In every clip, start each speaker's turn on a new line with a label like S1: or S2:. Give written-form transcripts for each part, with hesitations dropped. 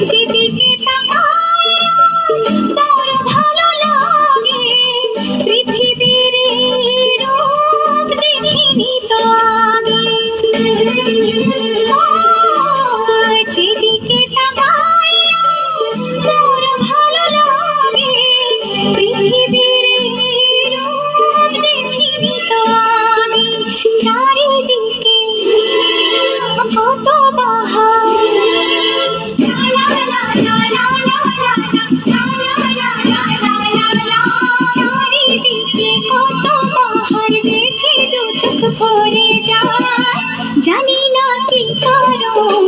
S1: যেদিকে তাকাই বড় ভালো লাগে, পৃথিবীর এই রূপ দেখিনি তো আগে। যেদিকে তাকাই বড় ভালো লাগে, পৃথিবীর এই রূপ দেখিনি তো আগে। চারিদিকে কত বাহার, চারিদিকে কত বাহার দেখে দু চোখ ভরে যায়। জানি না কি কারণ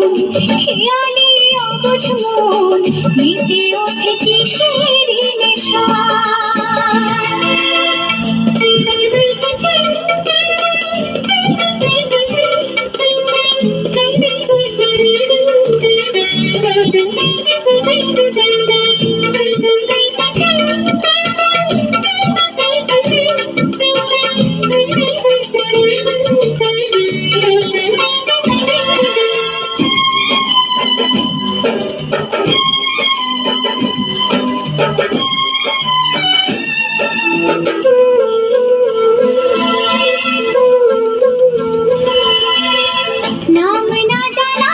S1: খেয়ালি অবুঝ মন মেতে ওঠে কিসের নাম না জানা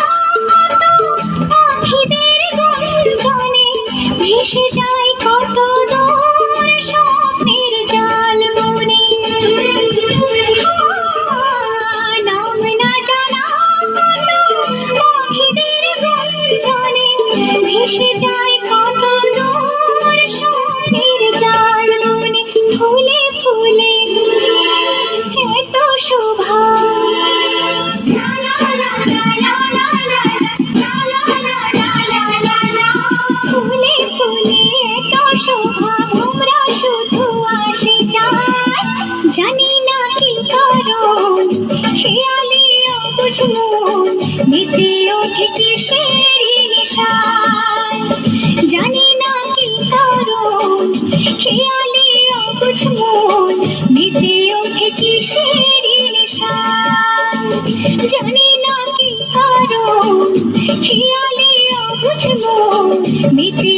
S1: পাখিদের গর্জনে ভেসে যায় কত দূর স্বপ্নের জাল বনে। নাম না জানা পাখিদের গর্জনে ভেসে যায় কত দূর স্বপ্নের জাল বনে। ফুলে ফুলে এত শোভা, ফুলে ফুলে এত শোভা, তোমরা শুধু আসে যায়। জানি না কি কারণ খেয়ালি অবুঝ মন মেতে ওঠে কিসের নেশায়। জানি না কি কারণ খেয়ালি অবুঝ মন মেতে ওঠে কিসের নেশায়। জানি না কি কারণ খেয়ালি অবুঝ মন মেতে